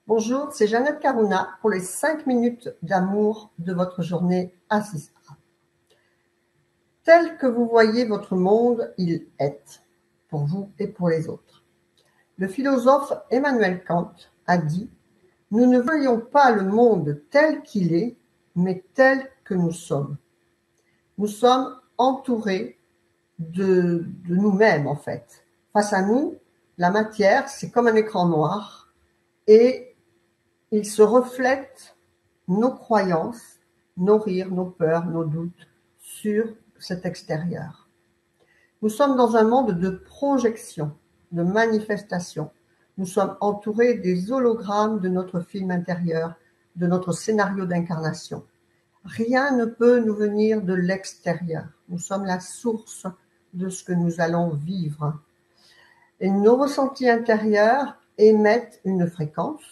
Bonjour, c'est Jeannette Karuna pour les 5 minutes d'amour de votre journée Assistra. Tel que vous voyez votre monde, il est, pour vous et pour les autres. Le philosophe Emmanuel Kant a dit « Nous ne voyons pas le monde tel qu'il est, mais tel que nous sommes. » Nous sommes entourés de nous-mêmes en fait. Face à nous, la matière, c'est comme un écran noir et il se reflète nos croyances, nos rires, nos peurs, nos doutes sur cet extérieur. Nous sommes dans un monde de projection, de manifestation. Nous sommes entourés des hologrammes de notre film intérieur, de notre scénario d'incarnation. Rien ne peut nous venir de l'extérieur. Nous sommes la source de ce que nous allons vivre. Et nos ressentis intérieurs émettent une fréquence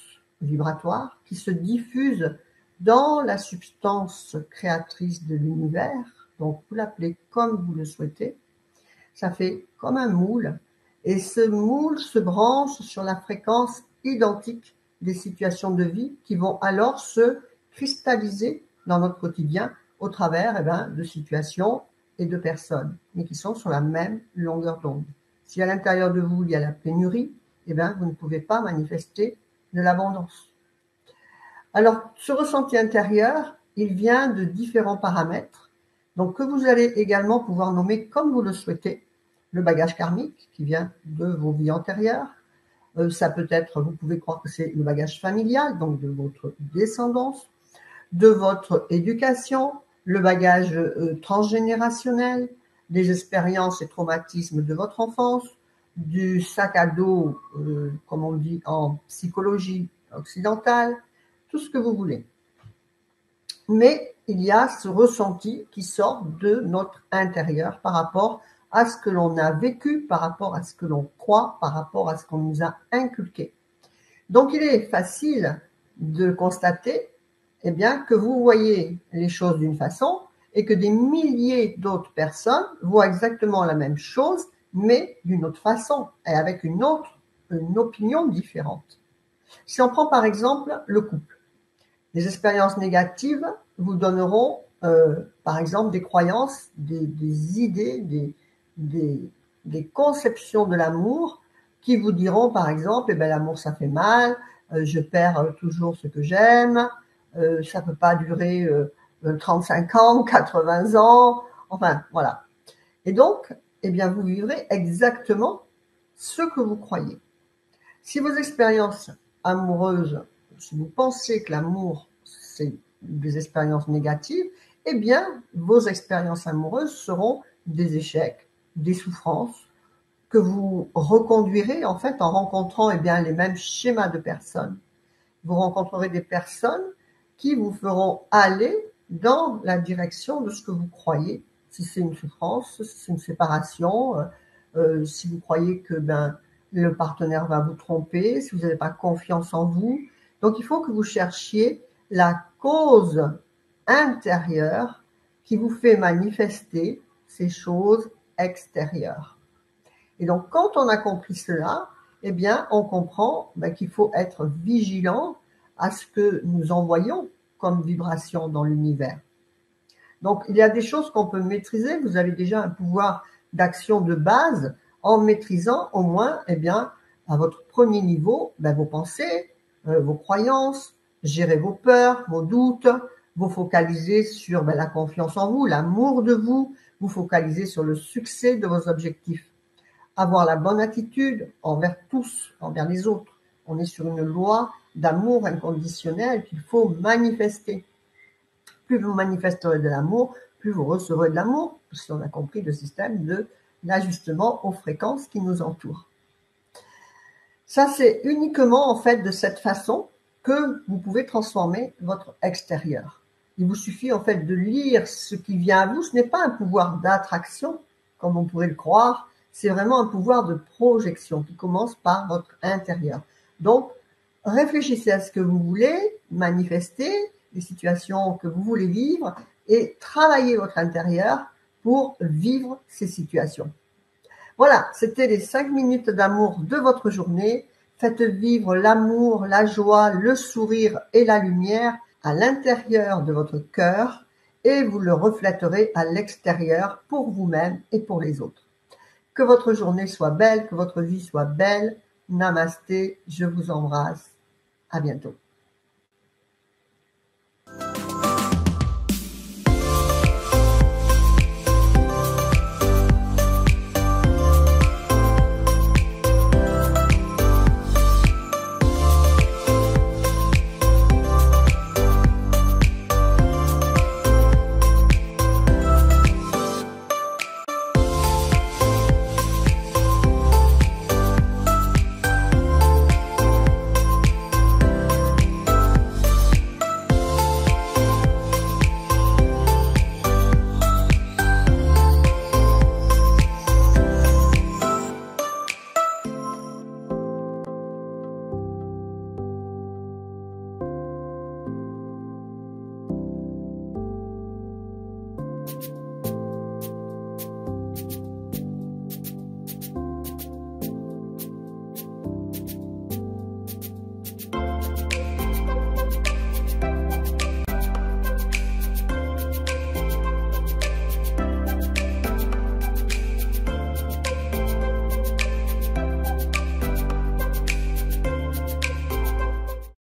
vibratoire qui se diffuse dans la substance créatrice de l'univers. Donc vous l'appelez comme vous le souhaitez. Ça fait comme un moule. Et ce moule se branche sur la fréquence identique des situations de vie qui vont alors se cristalliser dans notre quotidien au travers de situations et de personnes, mais qui sont sur la même longueur d'onde. Si à l'intérieur de vous, il y a la pénurie, vous ne pouvez pas manifester de l'abondance. Alors, ce ressenti intérieur, il vient de différents paramètres, donc que vous allez également pouvoir nommer comme vous le souhaitez. Le bagage karmique qui vient de vos vies antérieures. Ça peut être, vous pouvez croire que c'est le bagage familial, donc de votre descendance, de votre éducation, le bagage transgénérationnel, des expériences et traumatismes de votre enfance, du sac à dos, comme on dit en psychologie occidentale, tout ce que vous voulez. Mais il y a ce ressenti qui sort de notre intérieur par rapport à ce que l'on a vécu, par rapport à ce que l'on croit, par rapport à ce qu'on nous a inculqué. Donc il est facile de constater que vous voyez les choses d'une façon et que des milliers d'autres personnes voient exactement la même chose, mais d'une autre façon et avec une opinion différente. Si on prend par exemple le couple, les expériences négatives vous donneront par exemple des croyances, des idées, des conceptions de l'amour qui vous diront par exemple l'amour ça fait mal, je perds toujours ce que j'aime, ça peut pas durer 35 ans ou 80 ans, enfin voilà. Et donc, vous vivrez exactement ce que vous croyez. Si vos expériences amoureuses, si vous pensez que l'amour c'est des expériences négatives, vos expériences amoureuses seront des échecs, des souffrances, que vous reconduirez en fait en rencontrant les mêmes schémas de personnes. Vous rencontrerez des personnes qui vous feront aller dans la direction de ce que vous croyez. Si c'est une souffrance, si c'est une séparation, si vous croyez que le partenaire va vous tromper, si vous n'avez pas confiance en vous. Donc il faut que vous cherchiez la cause intérieure qui vous fait manifester ces choses extérieures. Et donc, quand on a compris cela, on comprend qu'il faut être vigilant à ce que nous envoyons comme vibration dans l'univers. Donc, il y a des choses qu'on peut maîtriser. Vous avez déjà un pouvoir d'action de base en maîtrisant au moins, à votre premier niveau, vos pensées, vos croyances, gérer vos peurs, vos doutes, vous focaliser sur la confiance en vous, l'amour de vous, vous focaliser sur le succès de vos objectifs. Avoir la bonne attitude envers tous, envers les autres. On est sur une loi d'amour inconditionnel qu'il faut manifester. Plus vous manifesterez de l'amour, plus vous recevrez de l'amour, puisqu'on a compris le système de l'ajustement aux fréquences qui nous entourent. Ça, c'est uniquement en fait de cette façon que vous pouvez transformer votre extérieur. Il vous suffit en fait de lire ce qui vient à vous. Ce n'est pas un pouvoir d'attraction, comme on pourrait le croire. C'est vraiment un pouvoir de projection qui commence par votre intérieur. Donc, réfléchissez à ce que vous voulez manifester, les situations que vous voulez vivre et travaillez votre intérieur pour vivre ces situations. Voilà, c'était les 5 minutes d'amour de votre journée. Faites vivre l'amour, la joie, le sourire et la lumière à l'intérieur de votre cœur et vous le reflèterez à l'extérieur pour vous-même et pour les autres. Que votre journée soit belle, que votre vie soit belle. Namasté, je vous embrasse. À bientôt.